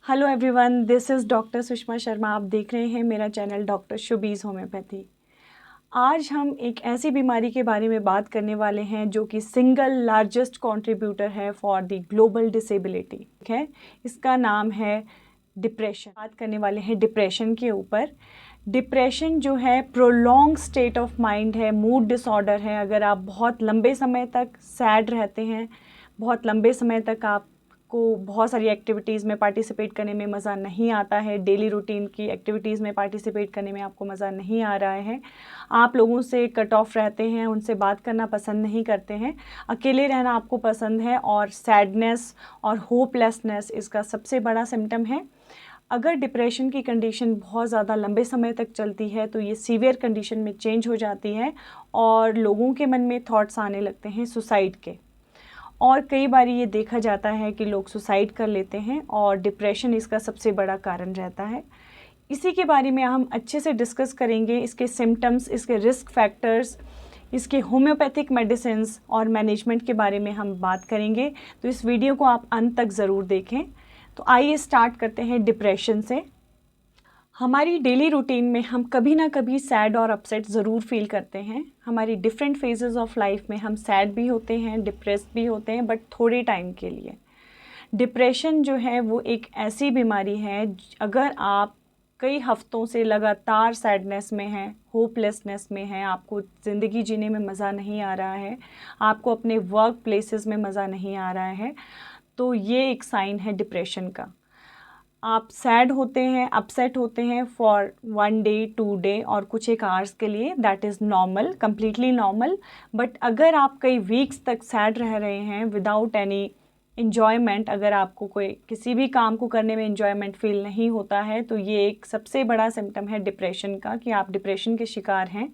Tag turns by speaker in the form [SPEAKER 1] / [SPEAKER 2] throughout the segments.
[SPEAKER 1] Hello everyone, this is doctor Sushma Sharma. आप देख रहे हैं मेरा चैनल डॉक्टर शुबीज़ होम्योपैथी। आज हम एक ऐसी बीमारी के बारे में बात करने वाले हैं जो कि सिंगल लार्जेस्ट कंट्रीब्यूटर है फॉर द ग्लोबल डिसेबिलिटी। ठीक है, इसका नाम है डिप्रेशन। बात करने वाले हैं डिप्रेशन के ऊपर। डिप्रेशन जो है प्रोलॉन्ग स्टेट ऑफ माइंड है, मूड डिसऑर्डर है। अगर आप बहुत लंबे समय तक सैड रहते हैं, बहुत लंबे समय तक आपको बहुत सारी एक्टिविटीज़ में पार्टिसिपेट करने में मज़ा नहीं आता है, डेली रूटीन की एक्टिविटीज़ में पार्टिसिपेट करने में आपको मज़ा नहीं आ रहा है, आप लोगों से कट ऑफ रहते हैं, उनसे बात करना पसंद नहीं करते हैं, अकेले रहना आपको पसंद है और सैडनेस और होपलेसनेस इसका सबसे बड़ा सिम्टम है। अगर डिप्रेशन की कंडीशन बहुत ज़्यादा लंबे समय तक चलती है तो ये सीवियर कंडीशन में चेंज हो जाती है और लोगों के मन में थॉट्स आने लगते हैं सुसाइड के। और कई बार ये देखा जाता है कि लोग सुसाइड कर लेते हैं और डिप्रेशन इसका सबसे बड़ा कारण रहता है। इसी के बारे में हम अच्छे से डिस्कस करेंगे, इसके सिम्टम्स, इसके रिस्क फैक्टर्स, इसके होम्योपैथिक मेडिसिन्स और मैनेजमेंट के बारे में हम बात करेंगे। तो इस वीडियो को आप अंत तक ज़रूर देखें। तो आइए स्टार्ट करते हैं डिप्रेशन से। हमारी डेली रूटीन में हम कभी ना कभी सैड और अपसेट ज़रूर फील करते हैं। हमारी डिफरेंट फेजेस ऑफ लाइफ में हम सैड भी होते हैं, डिप्रेस्ड भी होते हैं, बट थोड़े टाइम के लिए। डिप्रेशन जो है वो एक ऐसी बीमारी है, अगर आप कई हफ्तों से लगातार सैडनेस में हैं, होपलेसनेस में हैं, आपको ज़िंदगी जीने में मज़ा नहीं आ रहा है, आपको अपने वर्क प्लेसेस में मज़ा नहीं आ रहा है, तो ये एक साइन है डिप्रेशन का। आप सैड होते हैं, अपसेट होते हैं फॉर 1 डे 2 डे और कुछ एक आवर्स के लिए, that is normal, completely normal. But अगर आप कई वीक्स तक सैड रह रहे हैं विदाउट एनी इन्जॉयमेंट, अगर आपको कोई किसी भी काम को करने में इन्जॉयमेंट फील नहीं होता है, तो ये एक सबसे बड़ा सिम्टम है डिप्रेशन का कि आप डिप्रेशन के शिकार हैं।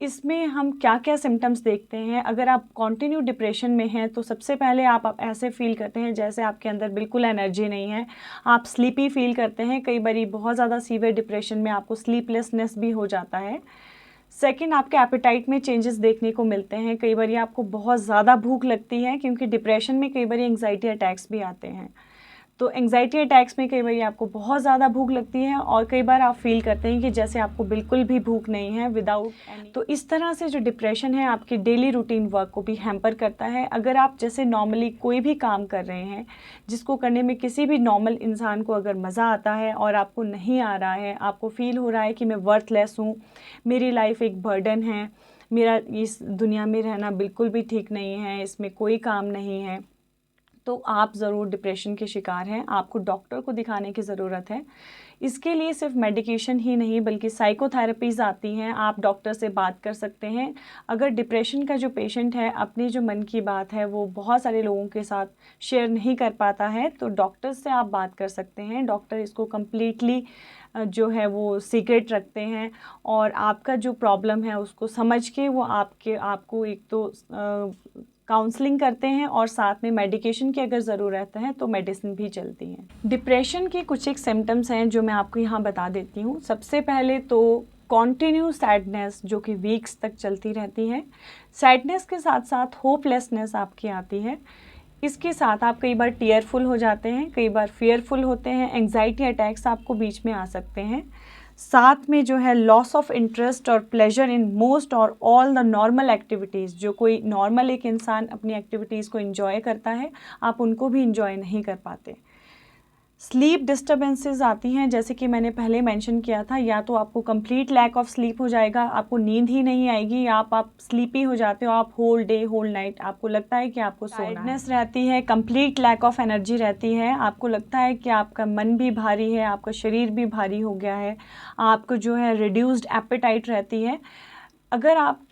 [SPEAKER 1] इसमें हम क्या क्या सिम्टम्स देखते हैं। अगर आप कंटिन्यू डिप्रेशन में हैं तो सबसे पहले आप ऐसे फील करते हैं जैसे आपके अंदर बिल्कुल एनर्जी नहीं है, आप स्लीपी फील करते हैं। कई बारी बहुत ज़्यादा सीवियर डिप्रेशन में आपको स्लीपलेसनेस भी हो जाता है। सेकंड, आपके एपेटाइट में चेंजेस देखने को मिलते हैं। कई बारी आपको बहुत ज़्यादा भूख लगती है, क्योंकि डिप्रेशन में कई बारी एंग्जाइटी अटैक्स भी आते हैं। तो एंग्जाइटी अटैक्स में कई बार आपको बहुत ज़्यादा भूख लगती है और कई बार आप फील करते हैं कि जैसे आपको बिल्कुल भी भूख नहीं है विदाउट एनी। तो इस तरह से जो डिप्रेशन है आपकी डेली रूटीन वर्क को भी हैम्पर करता है। अगर आप जैसे नॉर्मली कोई भी काम कर रहे हैं जिसको करने में किसी भी नॉर्मल इंसान को अगर मज़ा आता है और आपको नहीं आ रहा है, आपको फील हो रहा है कि मैं वर्थलेस हूँ, मेरी लाइफ एक बर्डन है, मेरा इस दुनिया में रहना बिल्कुल भी ठीक नहीं है, इसमें कोई काम नहीं है, तो आप ज़रूर डिप्रेशन के शिकार हैं। आपको डॉक्टर को दिखाने की ज़रूरत है। इसके लिए सिर्फ मेडिकेशन ही नहीं बल्कि साइकोथेरेपीज़ आती हैं। आप डॉक्टर से बात कर सकते हैं। अगर डिप्रेशन का जो पेशेंट है अपनी जो मन की बात है वो बहुत सारे लोगों के साथ शेयर नहीं कर पाता है, तो डॉक्टर से आप बात कर सकते हैं। डॉक्टर इसको कम्प्लीटली जो है वो सीक्रेट रखते हैं और आपका जो प्रॉब्लम है उसको समझ के वो आपको एक तो काउंसलिंग करते हैं और साथ में मेडिकेशन की अगर ज़रूरत है तो मेडिसिन भी चलती हैं। डिप्रेशन के कुछ एक सिम्टम्स हैं जो मैं आपको यहाँ बता देती हूँ। सबसे पहले तो कॉन्टिन्यू सैडनेस जो कि वीक्स तक चलती रहती है। सैडनेस के साथ साथ होपलेसनेस आपकी आती है। इसके साथ आप कई बार टीयरफुल हो जाते हैं, कई बार फियरफुल होते हैं, एंग्जाइटी अटैक्स आपको बीच में आ सकते हैं। साथ में जो है लॉस ऑफ इंटरेस्ट और प्लेजर इन मोस्ट और ऑल द नॉर्मल एक्टिविटीज़। जो कोई नॉर्मल एक इंसान अपनी एक्टिविटीज़ को एंजॉय करता है, आप उनको भी एंजॉय नहीं कर पाते। स्लीप डिस्टर्बेंसेस आती हैं, जैसे कि मैंने पहले मेंशन किया था, या तो आपको कंप्लीट लैक ऑफ स्लीप हो जाएगा, आपको नींद ही नहीं आएगी, आप स्लीपी हो जाते हो, आप होल डे होल नाइट आपको लगता है कि आपको टायर्डनेस रहती है, कंप्लीट लैक ऑफ एनर्जी रहती है, आपको लगता है कि आपका मन भी भारी है, आपका शरीर भी भारी हो गया है, आपको जो है रिड्यूस्ड एपेटाइट रहती है। अगर आप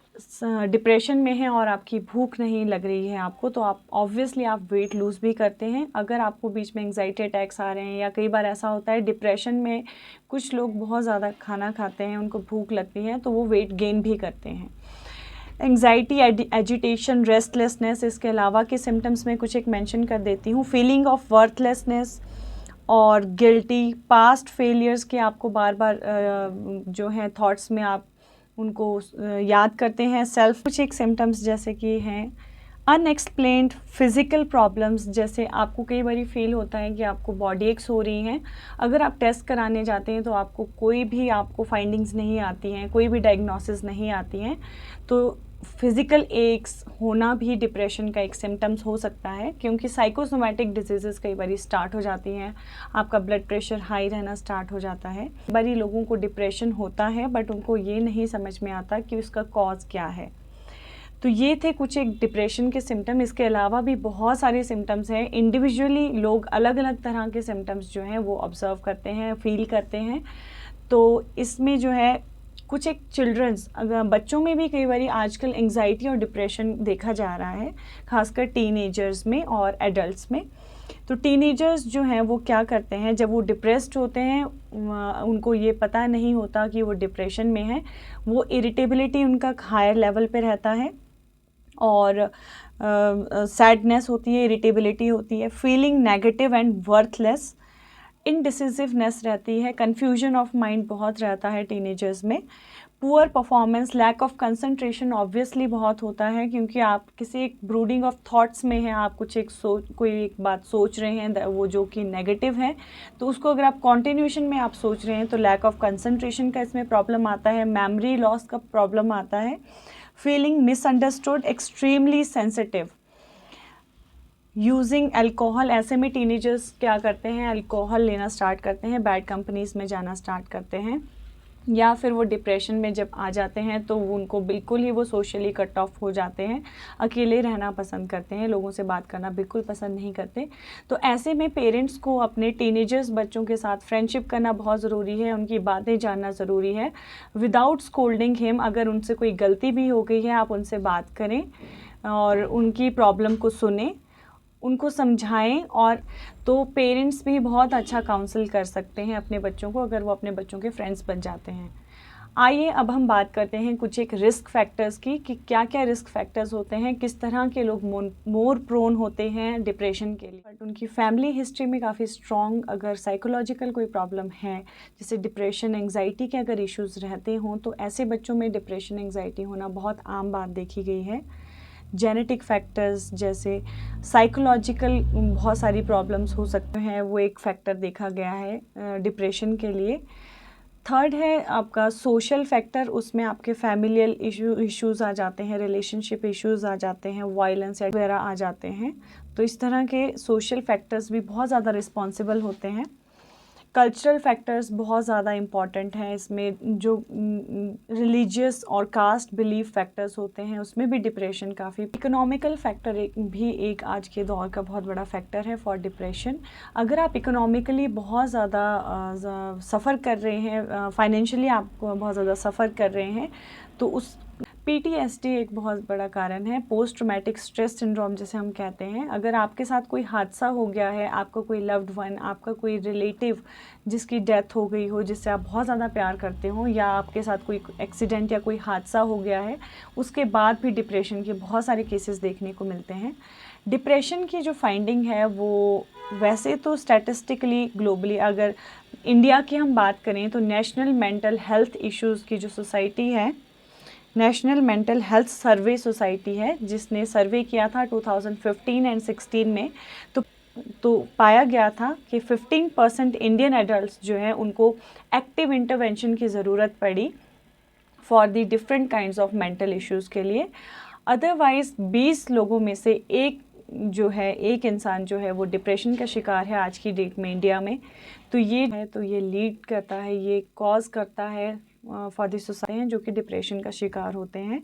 [SPEAKER 1] डिप्रेशन में हैं और आपकी भूख नहीं लग रही है आपको, तो आप ऑब्वियसली आप वेट लूज़ भी करते हैं। अगर आपको बीच में एंग्जाइटी अटैक्स आ रहे हैं, या कई बार ऐसा होता है डिप्रेशन में कुछ लोग बहुत ज़्यादा खाना खाते हैं, उनको भूख लगती है, तो वो वेट गेन भी करते हैं। एंग्जाइटी, एजिटेशन, रेस्टलेसनेस, इसके अलावा के सिम्टम्स में कुछ एक मेंशन कर देती हूँ। फीलिंग ऑफ वर्थलेसनेस और गिल्टी, पास्ट फेलियर्स के आपको बार बार जो है थॉट्स में आप उनको याद करते हैं। सेल्फ कुछ एक सिम्टम्स जैसे कि हैं अनएक्सप्लेन्ड फिज़िकल प्रॉब्लम्स, जैसे आपको कई बारी फील होता है कि आपको बॉडी एक्स हो रही हैं, अगर आप टेस्ट कराने जाते हैं तो आपको कोई भी आपको फाइंडिंग्स नहीं आती हैं, कोई भी डायग्नोसिस नहीं आती हैं, तो फिज़िकल एक्स होना भी डिप्रेशन का एक सिम्टम्स हो सकता है, क्योंकि साइकोसोमैटिक डिजीज़ कई बारी स्टार्ट हो जाती हैं, आपका ब्लड प्रेशर हाई रहना स्टार्ट हो जाता है। कई बारी लोगों को डिप्रेशन होता है बट उनको ये नहीं समझ में आता कि उसका कॉज क्या है। तो ये थे कुछ एक डिप्रेशन के सिम्टम। इसके अलावा भी बहुत सारे सिम्टम्स हैं। इंडिविजुअली लोग अलग अलग तरह के सिम्टम्स जो हैं वो ऑब्ज़र्व करते हैं, फील करते हैं। तो इसमें जो है कुछ एक चिल्ड्रंस, अगर बच्चों में भी कई बार आजकल एंग्जाइटी और डिप्रेशन देखा जा रहा है, खासकर टीनेजर्स में और एडल्ट्स में। तो टीनेजर्स जो हैं वो क्या करते हैं, जब वो डिप्रेस्ड होते हैं, उनको ये पता नहीं होता कि वो डिप्रेशन में है, वो इरिटेबिलिटी उनका हायर लेवल पे रहता है और सैडनेस होती है, इरिटेबिलिटी होती है, फीलिंग नेगेटिव एंड वर्थलेस, इनडिसिसिवनेस रहती है, कन्फ्यूजन ऑफ माइंड बहुत रहता है टीनेजर्स में, poor performance, lack of concentration obviously बहुत होता है, क्योंकि आप किसी एक ब्रूडिंग ऑफ थॉट्स में हैं, आप कुछ एक कोई एक बात सोच रहे हैं वो जो कि नेगेटिव है, तो उसको अगर आप कॉन्टिन्यूशन में आप सोच रहे हैं तो लैक ऑफ कंसंट्रेशन का इसमें प्रॉब्लम आता है, मेमोरी लॉस का प्रॉब्लम आता है, feeling misunderstood, extremely sensitive, using alcohol. ऐसे में टीनेजर्स क्या करते हैं, अल्कोहल लेना स्टार्ट करते हैं, बैड कंपनीज़ में जाना स्टार्ट करते हैं, या फिर वो डिप्रेशन में जब आ जाते हैं तो उनको बिल्कुल ही वो सोशली कट ऑफ हो जाते हैं, अकेले रहना पसंद करते हैं, लोगों से बात करना बिल्कुल पसंद नहीं करते। तो ऐसे में पेरेंट्स को अपने टीनेजर्स बच्चों के साथ फ्रेंडशिप करना बहुत ज़रूरी है, उनकी बातें जानना ज़रूरी है, विदाउट स्कोल्डिंग हिम। अगर उनसे कोई गलती भी हो गई है, आप उनसे बात करें और उनकी प्रॉब्लम को सुने, उनको समझाएं। और तो पेरेंट्स भी बहुत अच्छा काउंसल कर सकते हैं अपने बच्चों को, अगर वो अपने बच्चों के फ्रेंड्स बन जाते हैं। आइए अब हम बात करते हैं कुछ एक रिस्क फैक्टर्स की, कि क्या क्या रिस्क फैक्टर्स होते हैं, किस तरह के लोग मोर प्रोन होते हैं डिप्रेशन के लिए। बट उनकी फैमिली हिस्ट्री में काफ़ी स्ट्रॉन्ग अगर साइकोलॉजिकल कोई प्रॉब्लम है, जैसे डिप्रेशन, एंग्जाइटी के अगर इश्यूज़ रहते हों, तो ऐसे बच्चों में डिप्रेशन, एंग्जाइटी होना बहुत आम बात देखी गई है। जेनेटिक फैक्टर्स जैसे साइकोलॉजिकल बहुत सारी प्रॉब्लम्स हो सकते हैं, वो एक फैक्टर देखा गया है डिप्रेशन के लिए। थर्ड है आपका सोशल फैक्टर, उसमें आपके फैमिलियल इश्यूज़ आ जाते हैं, रिलेशनशिप इश्यूज़ आ जाते हैं, वायलेंस वगैरह आ जाते हैं। तो इस तरह के सोशल फैक्टर्स भी बहुत ज़्यादा रिस्पॉन्सिबल होते हैं। कल्चरल फैक्टर्स बहुत ज़्यादा इम्पॉर्टेंट हैं इसमें, जो रिलीजियस और कास्ट बिलीफ फैक्टर्स होते हैं उसमें भी डिप्रेशन काफ़ी। इकोनॉमिकल फैक्टर एक आज के दौर का बहुत बड़ा फैक्टर है फॉर डिप्रेशन। अगर आप इकोनॉमिकली बहुत ज़्यादा सफ़र कर रहे हैं, फाइनेंशियली आप बहुत ज़्यादा सफ़र कर रहे हैं, तो उस PTSD एक बहुत बड़ा कारण है, पोस्ट ट्रॉमेटिक स्ट्रेस सिंड्रोम जिसे हम कहते हैं। अगर आपके साथ कोई हादसा हो गया है, आपका कोई लव्ड वन, आपका कोई रिलेटिव जिसकी डेथ हो गई हो, जिससे आप बहुत ज़्यादा प्यार करते हो, या आपके साथ कोई एक्सीडेंट या कोई हादसा हो गया है, उसके बाद भी डिप्रेशन के बहुत सारे केसेस देखने को मिलते हैं। डिप्रेशन की जो फाइंडिंग है वो वैसे तो स्टैटिस्टिकली ग्लोबली, अगर इंडिया की हम बात करें तो नेशनल मेंटल हेल्थ इश्यूज़ की जो सोसाइटी है, national mental health survey society है, जिसने सर्वे किया था 2015 एंड 16 में, तो पाया गया था कि 15% इंडियन एडल्ट्स जो हैं उनको एक्टिव इंटरवेंशन की ज़रूरत पड़ी for the different kinds of mental issues के लिए। अदरवाइज़ 20 लोगों में से एक इंसान जो है वो डिप्रेशन का शिकार है आज की डेट में इंडिया में। तो ये लीड करता है, ये कॉज करता है फॉर द सोसाइटी हैं जो कि डिप्रेशन का शिकार होते हैं।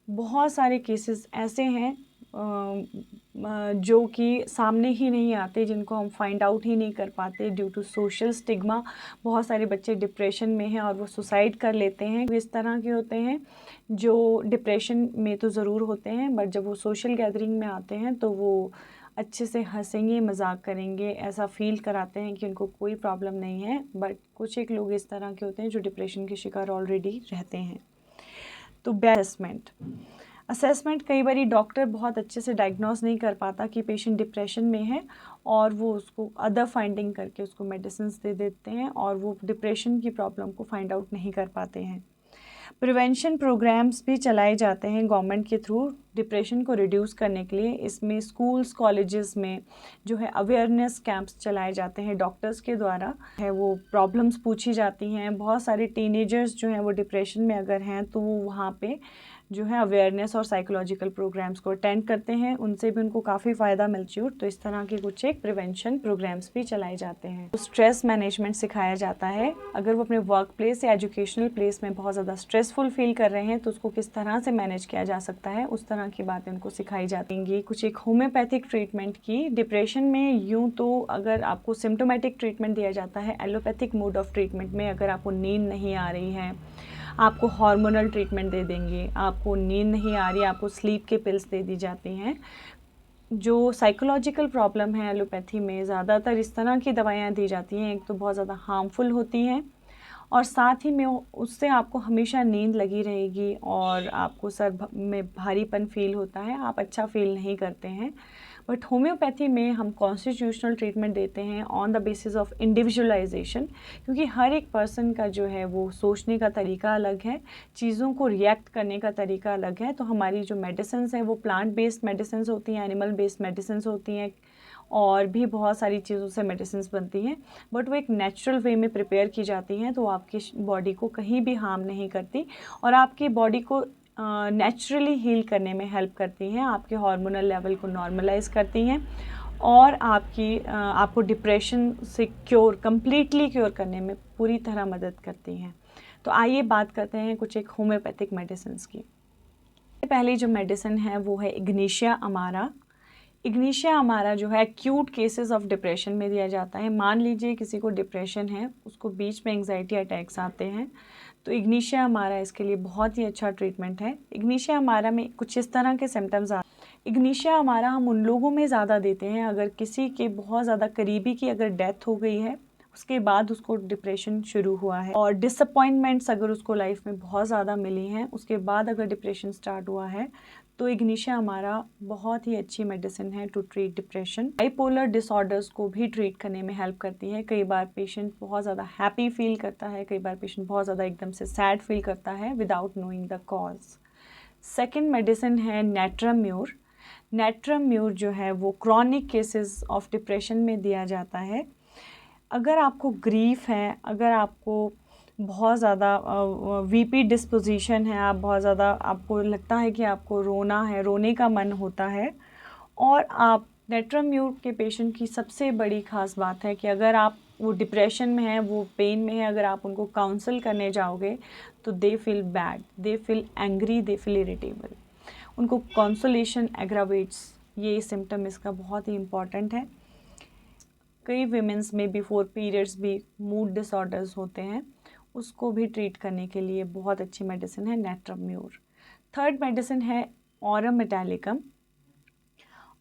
[SPEAKER 1] बहुत सारे केसेस ऐसे हैं जो कि सामने ही नहीं आते, जिनको हम फाइंड आउट ही नहीं कर पाते ड्यू टू सोशल स्टिग्मा। बहुत सारे बच्चे डिप्रेशन में हैं और वो सुसाइड कर लेते हैं। इस तरह के होते हैं जो डिप्रेशन में तो ज़रूर होते हैं, बट जब वो सोशल गैदरिंग में आते हैं तो वो अच्छे से हंसेंगे, मजाक करेंगे, ऐसा फील कराते हैं कि उनको कोई प्रॉब्लम नहीं है। बट कुछ एक लोग इस तरह के होते हैं जो डिप्रेशन के शिकार ऑलरेडी रहते हैं। तो असेसमेंट कई बार डॉक्टर बहुत अच्छे से डायग्नोस नहीं कर पाता कि पेशेंट डिप्रेशन में है, और वो उसको अदर फाइंडिंग करके उसको मेडिसिन दे देते हैं और वो डिप्रेशन की प्रॉब्लम को फाइंड आउट नहीं कर पाते हैं। प्रिवेंशन प्रोग्राम्स भी चलाए जाते हैं गवर्नमेंट के थ्रू डिप्रेशन को रिड्यूस करने के लिए। इसमें स्कूल्स कॉलेजेस में जो है अवेयरनेस कैंप्स चलाए जाते हैं डॉक्टर्स के द्वारा, है वो प्रॉब्लम्स पूछी जाती हैं। बहुत सारे टीनेजर्स जो हैं वो डिप्रेशन में अगर हैं तो वो वहाँ पे जो है अवेयरनेस और साइकोलॉजिकल प्रोग्राम्स को अटेंड करते हैं, उनसे भी उनको काफ़ी फ़ायदा मिलता है। तो इस तरह के कुछ एक प्रिवेंशन प्रोग्राम्स भी चलाए जाते हैं। तो स्ट्रेस मैनेजमेंट सिखाया जाता है। अगर वो अपने वर्क प्लेस या एजुकेशनल प्लेस में बहुत ज़्यादा स्ट्रेसफुल फील कर रहे हैं तो उसको किस तरह से मैनेज किया जा सकता है, उस तरह की बातें उनको सिखाई जाती हैं। ये कुछ एक होम्योपैथिक ट्रीटमेंट की डिप्रेशन में यूँ तो अगर आपको सिम्टोमेटिक ट्रीटमेंट दिया जाता है, एलोपैथिक मोड ऑफ ट्रीटमेंट में अगर आपको नींद नहीं आ रही है आपको हार्मोनल ट्रीटमेंट दे देंगे, आपको नींद नहीं आ रही आपको स्लीप के पिल्स दे दी जाती हैं। जो साइकोलॉजिकल प्रॉब्लम है एलोपैथी में ज़्यादातर इस तरह की दवाइयाँ दी जाती हैं, एक तो बहुत ज़्यादा हार्मफुल होती हैं और साथ ही में उससे आपको हमेशा नींद लगी रहेगी और आपको सर में भारीपन फील होता है, आप अच्छा फील नहीं करते हैं। बट होम्योपैथी में हम कॉन्स्टिट्यूशनल ट्रीटमेंट देते हैं on the basis of individualisation, क्योंकि हर एक पर्सन का जो है वो सोचने का तरीका अलग है, चीज़ों को रिएक्ट करने का तरीका अलग है। तो हमारी जो मेडिसिन्स हैं वो प्लांट बेस्ड मेडिसिन्स होती हैं, एनिमल बेस्ड मेडिसिन्स होती हैं और भी बहुत सारी चीज़ों से मेडिसिन्स बनती हैं, बट वो एक नेचुरल वे में प्रिपेयर की जाती हैं तो आपकी बॉडी को कहीं भी हार्म नहीं करती और आपकी बॉडी को नेचुरली हील करने में हेल्प करती हैं, आपके हार्मोनल लेवल को नॉर्मलाइज करती हैं और आपको डिप्रेशन से कंप्लीटली क्योर करने में पूरी तरह मदद करती हैं। तो आइए बात करते हैं कुछ एक होम्योपैथिक मेडिसिन्स की। पहली जो मेडिसिन है वो है इग्निशिया अमारा। इग्निशिया अमारा जो है एक्यूट केसेस ऑफ डिप्रेशन में दिया जाता है। मान लीजिए किसी को डिप्रेशन है, उसको बीच में एंग्जाइटी अटैक्स आते हैं, तो इग्निशिया अमारा इसके लिए बहुत ही अच्छा ट्रीटमेंट है। इग्निशिया अमारा में कुछ इस तरह के सिम्टम्स आते हैं। इग्निशिया अमारा हम उन लोगों में ज़्यादा देते हैं अगर किसी के बहुत ज़्यादा करीबी की अगर डेथ हो गई है, उसके बाद उसको डिप्रेशन शुरू हुआ है और डिसअपॉइंटमेंट्स अगर उसको लाइफ में बहुत ज़्यादा मिली हैं, उसके बाद अगर डिप्रेशन स्टार्ट हुआ है तो इग्निशिया अमारा बहुत ही अच्छी मेडिसिन है to treat depression. Bipolar disorders को भी ट्रीट करने में हेल्प करती है। कई बार पेशेंट बहुत ज़्यादा हैप्पी फील करता है, कई बार पेशेंट बहुत ज़्यादा एकदम से सैड फील करता है without knowing the cause. Second medicine है नेट्रम्यूर। नेट्रम्यूर जो है वो क्रॉनिक केसेस ऑफ डिप्रेशन में दिया जाता है। अगर आपको ग्रीफ है, अगर आपको बहुत ज़्यादा वीपी डिस्पोजिशन है, आप बहुत ज़्यादा आपको लगता है कि आपको रोना है, रोने का मन होता है और आप नेट्रम्यूर के पेशेंट की सबसे बड़ी ख़ास बात है कि अगर आप वो डिप्रेशन में है, वो पेन में है, अगर आप उनको काउंसल करने जाओगे तो they feel bad, they feel angry, they feel irritable. उनको कंसोलेशन एग्रावेट्स, ये सिम्टम इसका बहुत ही इम्पॉर्टेंट है। कई विमेंस में बिफोर पीरियड्स भी मूड डिसऑर्डर्स होते हैं, उसको भी ट्रीट करने के लिए बहुत अच्छी मेडिसिन है नेट्रम्यूर। थर्ड मेडिसिन है ऑरम मेटालिकम।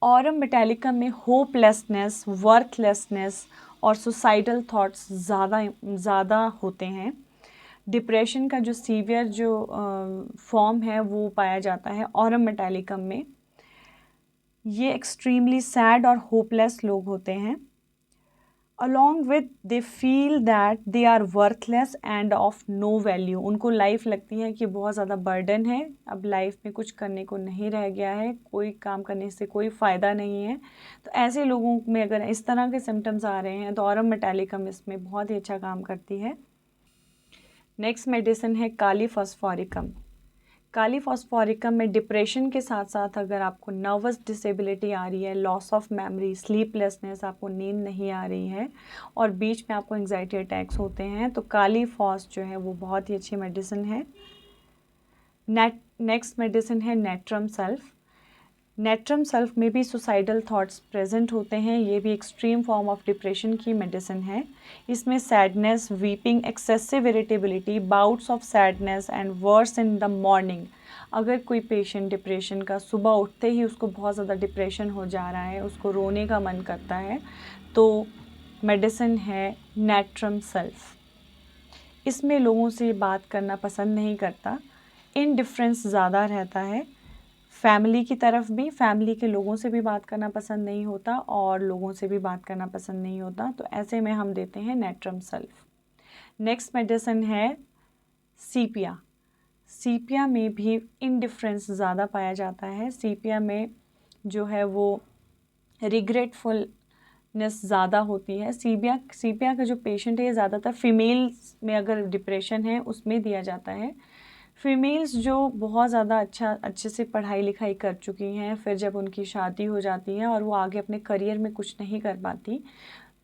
[SPEAKER 1] ऑरम मेटालिकम में होपलेसनेस, वर्थलेसनेस और सुसाइडल थॉट्स ज़्यादा होते हैं। डिप्रेशन का जो सीवियर जो फॉर्म है वो पाया जाता है ऑरम मेटालिकम में। ये एक्सट्रीमली सैड और होपलेस लोग होते हैं। along with they feel that they are worthless and of no value। उनको लाइफ लगती है कि बहुत ज़्यादा बर्डन है, अब लाइफ में कुछ करने को नहीं रह गया है, कोई काम करने से कोई फ़ायदा नहीं है। तो ऐसे लोगों में अगर इस तरह के सिम्टम्स आ रहे हैं तो ऑरम मेटालिकम इसमें बहुत ही अच्छा काम करती है। नेक्स्ट मेडिसिन है काली फॉस्फोरिकम। काली फॉस्फोरिकम में डिप्रेशन के साथ साथ अगर आपको नर्वस डिसेबिलिटी आ रही है, लॉस ऑफ मेमोरी, स्लीपलेसनेस, आपको नींद नहीं आ रही है और बीच में आपको एंग्जाइटी अटैक्स होते हैं तो काली फॉस जो है वो बहुत ही अच्छी मेडिसिन है। नेक्स्ट मेडिसिन है नेट्रम सेल्फ। नेट्रम सेल्फ में भी सुसाइडल थॉट्स प्रेजेंट होते हैं, ये भी एक्सट्रीम फॉर्म ऑफ डिप्रेशन की मेडिसिन है। इसमें sadness, weeping, excessive irritability, bouts of sadness and worse in the morning. अगर कोई पेशेंट डिप्रेशन का सुबह उठते ही उसको बहुत ज़्यादा डिप्रेशन हो जा रहा है, उसको रोने का मन करता है, तो मेडिसिन है नेट्रम सेल्फ। इसमें लोगों से बात करना पसंद नहीं करता, इनडिफरेंस ज़्यादा रहता है, फैमिली की तरफ भी, फैमिली के लोगों से भी बात करना पसंद नहीं होता और लोगों से भी बात करना पसंद नहीं होता, तो ऐसे में हम देते हैं नेट्रम सेल्फ। नेक्स्ट मेडिसिन है सीपिया। सीपिया में भी इंडिफरेंस ज़्यादा पाया जाता है। सीपिया में जो है वो रिग्रेटफुलनेस ज़्यादा होती है। सीपिया का जो पेशेंट है ये ज़्यादातर फीमेल्स में अगर डिप्रेशन है उसमें दिया जाता है। फीमेल्स जो बहुत ज़्यादा अच्छे से पढ़ाई लिखाई कर चुकी हैं, फिर जब उनकी शादी हो जाती है और वो आगे अपने करियर में कुछ नहीं कर पाती,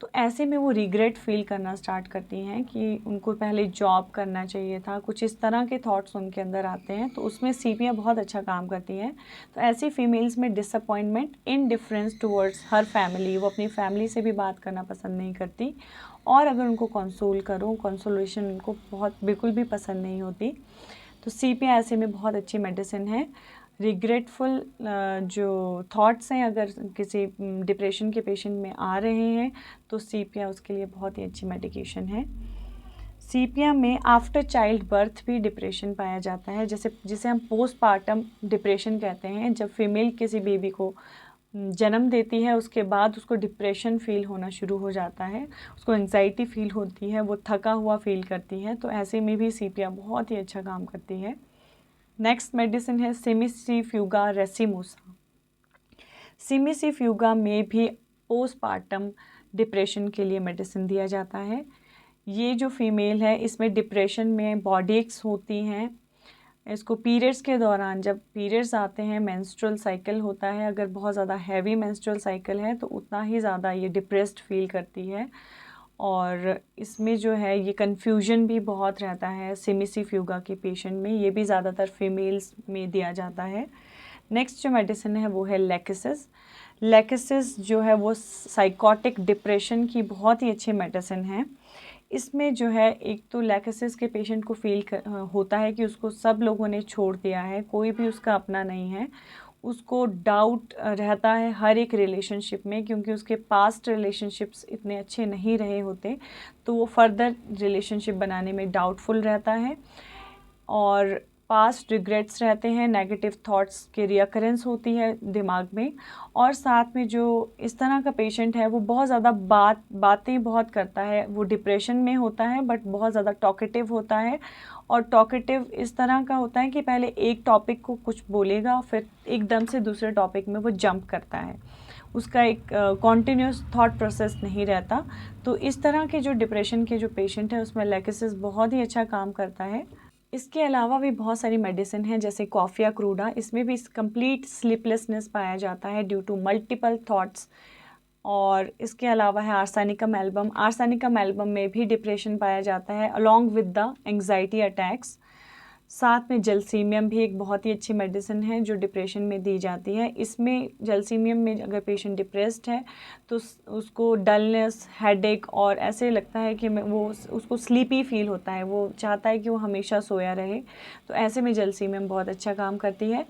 [SPEAKER 1] तो ऐसे में वो रिग्रेट फील करना स्टार्ट करती हैं कि उनको पहले जॉब करना चाहिए था, कुछ इस तरह के थॉट्स उनके अंदर आते हैं। तो उसमें सीपिया बहुत अच्छा काम करती हैं। तो ऐसी फीमेल्स में डिसअपॉइंटमेंट, इनडिफरेंस टुवर्ड्स हर फैमिली, वो अपनी फैमिली से भी बात करना पसंद नहीं करती, और अगर उनको कंसोल करो, कंसोलेशन उनको बहुत बिल्कुल भी पसंद नहीं होती। तो सीपिया ऐसे में बहुत अच्छी मेडिसिन है। रिग्रेटफुल जो थॉट्स हैं अगर किसी डिप्रेशन के पेशेंट में आ रहे हैं तो सीपिया उसके लिए बहुत ही अच्छी मेडिकेशन है। सीपिया में आफ्टर चाइल्ड बर्थ भी डिप्रेशन पाया जाता है, जिसे हम पोस्टपार्टम डिप्रेशन कहते हैं। जब फीमेल किसी बेबी को जन्म देती है उसके बाद उसको डिप्रेशन फील होना शुरू हो जाता है, उसको एंग्जाइटी फील होती है, वो थका हुआ फील करती है। तो ऐसे में भी सीपिया बहुत ही अच्छा काम करती है। नेक्स्ट मेडिसिन है सिमिसिफ्यूगा रेसिमोसा। सिमिसिफ्यूगा में भी पोस्टपार्टम डिप्रेशन के लिए मेडिसिन दिया जाता है। ये जो फीमेल है इसमें डिप्रेशन में बॉडी एक्स होती हैं। इसको पीरियड्स के दौरान, जब पीरियड्स आते हैं, मेंस्ट्रुअल साइकिल होता है, अगर बहुत ज़्यादा हैवी मेंस्ट्रुअल साइकिल है तो उतना ही ज़्यादा ये डिप्रेस्ड फील करती है। और इसमें जो है ये कन्फ्यूजन भी बहुत रहता है सिमिसिफ्यूगा के पेशेंट में, ये भी ज़्यादातर फीमेल्स में दिया जाता है। नेक्स्ट जो मेडिसिन है वो है लेकेसिस। लेकेसिस जो है वो साइकोटिक डिप्रेशन की बहुत ही अच्छी मेडिसिन है। इसमें जो है एक तो लेकेसिस के पेशेंट को होता है कि उसको सब लोगों ने छोड़ दिया है, कोई भी उसका अपना नहीं है, उसको डाउट रहता है हर एक रिलेशनशिप में, क्योंकि उसके पास्ट रिलेशनशिप्स इतने अच्छे नहीं रहे होते, तो वो फर्दर रिलेशनशिप बनाने में डाउटफुल रहता है, और पास्ट रिग्रेट्स रहते हैं, नेगेटिव थॉट्स की रिकरेंस होती है दिमाग में। और साथ में जो इस तरह का पेशेंट है वो बहुत ज़्यादा बातें बहुत करता है, वो डिप्रेशन में होता है बट बहुत ज़्यादा टॉकेटिव होता है। और टॉकेटिव इस तरह का होता है कि पहले एक टॉपिक को कुछ बोलेगा, फिर एकदम से दूसरे टॉपिक में वो जंप करता है, उसका एक कॉन्टीन्यूस थॉट प्रोसेस नहीं रहता। तो इस तरह के जो डिप्रेशन के जो पेशेंट है उसमें लेकेसिस बहुत ही अच्छा काम करता है। इसके अलावा भी बहुत सारी मेडिसिन हैं जैसे कॉफिया क्रूडा, इसमें भी कंप्लीट स्लीपलेसनेस पाया जाता है ड्यू टू मल्टीपल थॉट्स। और इसके अलावा है आर्सेनिकम एल्बम। आर्सेनिकम एल्बम में भी डिप्रेशन पाया जाता है along with the anxiety attacks. साथ में जलसीमियम भी एक बहुत ही अच्छी मेडिसिन है जो डिप्रेशन में दी जाती है। इसमें जलसीमियम में अगर पेशेंट डिप्रेस्ड है तो उसको डलनेस, हेडेक और ऐसे लगता है कि वो उसको स्लीपी फील होता है, वो चाहता है कि वो हमेशा सोया रहे, तो ऐसे में जलसीमियम बहुत अच्छा काम करती है।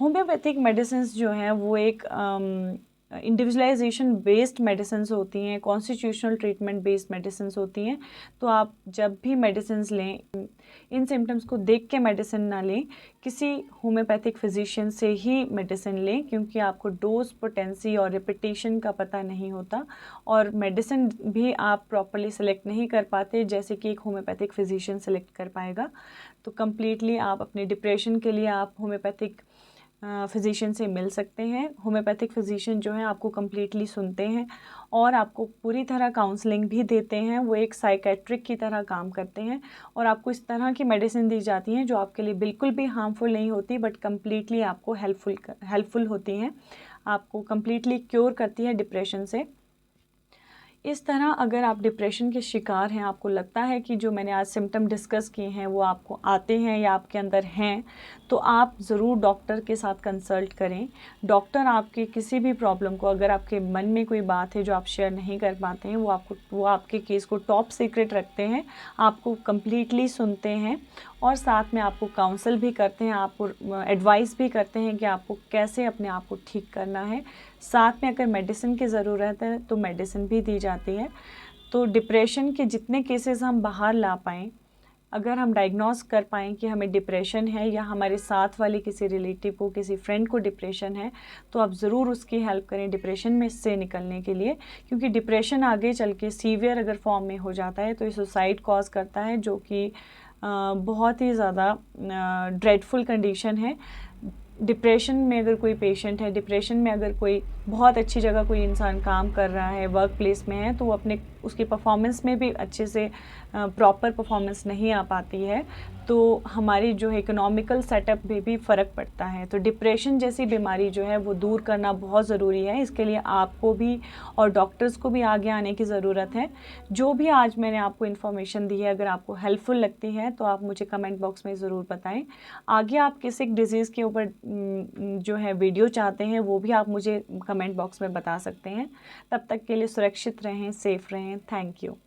[SPEAKER 1] होम्योपैथिक मेडिसिन जो हैं वो एक इंडिविजुअलाइजेशन बेस्ड मेडिसिन होती हैं, कॉन्स्टिट्यूशनल ट्रीटमेंट बेस्ड मेडिसिन होती हैं। तो आप जब भी मेडिसिन लें, इन सिम्टम्स को देख के मेडिसिन ना लें, किसी होम्योपैथिक फिजिशियन से ही मेडिसिन लें, क्योंकि आपको डोज, पोटेंसी और रिपीटेशन का पता नहीं होता, और मेडिसिन भी आप प्रॉपर्ली सेलेक्ट नहीं कर पाते जैसे कि एक होम्योपैथिक फिजिशियन सेलेक्ट कर पाएगा। तो कम्प्लीटली आप अपने डिप्रेशन के लिए आप होम्योपैथिक फिजिशियन से मिल सकते हैं। होम्योपैथिक फिजिशियन जो है आपको कम्प्लीटली सुनते हैं और आपको पूरी तरह काउंसलिंग भी देते हैं, वो एक साइकेट्रिक की तरह काम करते हैं, और आपको इस तरह की मेडिसिन दी जाती हैं जो आपके लिए बिल्कुल भी हार्मफुल नहीं होती बट कम्प्लीटली आपको हेल्पफुल होती हैं, आपको कम्प्लीटली क्योर करती है डिप्रेशन से। इस तरह अगर आप डिप्रेशन के शिकार हैं, आपको लगता है कि जो मैंने आज सिम्टम डिस्कस किए हैं वो आपको आते हैं या आपके अंदर हैं, तो आप ज़रूर डॉक्टर के साथ कंसल्ट करें। डॉक्टर आपकी किसी भी प्रॉब्लम को, अगर आपके मन में कोई बात है जो आप शेयर नहीं कर पाते हैं, वो आपके केस को टॉप सीक्रेट रखते हैं, आपको कम्प्लीटली सुनते हैं और साथ में आपको काउंसल भी करते हैं, आपको एडवाइस भी करते हैं कि आपको कैसे अपने आप को ठीक करना है। साथ में अगर मेडिसिन की ज़रूरत है तो मेडिसिन भी दी जाती है। तो डिप्रेशन के जितने केसेस हम बाहर ला पाएँ, अगर हम डायग्नोस कर पाएँ कि हमें डिप्रेशन है या हमारे साथ वाले किसी रिलेटिव को, किसी फ्रेंड को डिप्रेशन है, तो आप ज़रूर उसकी हेल्प करें डिप्रेशन में से निकलने के लिए, क्योंकि डिप्रेशन आगे चल के सीवियर अगर फॉर्म में हो जाता है तो ये सुसाइड कॉज करता है, जो कि बहुत ही ज़्यादा ड्रेडफुल कंडीशन है। डिप्रेशन में अगर कोई पेशेंट है, डिप्रेशन में अगर कोई बहुत अच्छी जगह कोई इंसान काम कर रहा है, वर्क प्लेस में है, तो वो अपने उसकी परफॉर्मेंस में भी अच्छे से प्रॉपर परफॉर्मेंस नहीं आ पाती है, तो हमारी जो है इकोनॉमिकल सेटअप में भी फ़र्क पड़ता है। तो डिप्रेशन जैसी बीमारी जो है वो दूर करना बहुत ज़रूरी है। इसके लिए आपको भी और डॉक्टर्स को भी आगे आने की ज़रूरत है। जो भी आज मैंने आपको इन्फॉर्मेशन दी है, अगर आपको हेल्पफुल लगती है तो आप मुझे कमेंट बॉक्स में ज़रूर बताएं। आगे आप किस एक डिज़ीज़ के ऊपर जो है वीडियो चाहते हैं वो भी आप मुझे कमेंट बॉक्स में बता सकते हैं। तब तक के लिए सुरक्षित रहें, सेफ़ रहें। Thank you.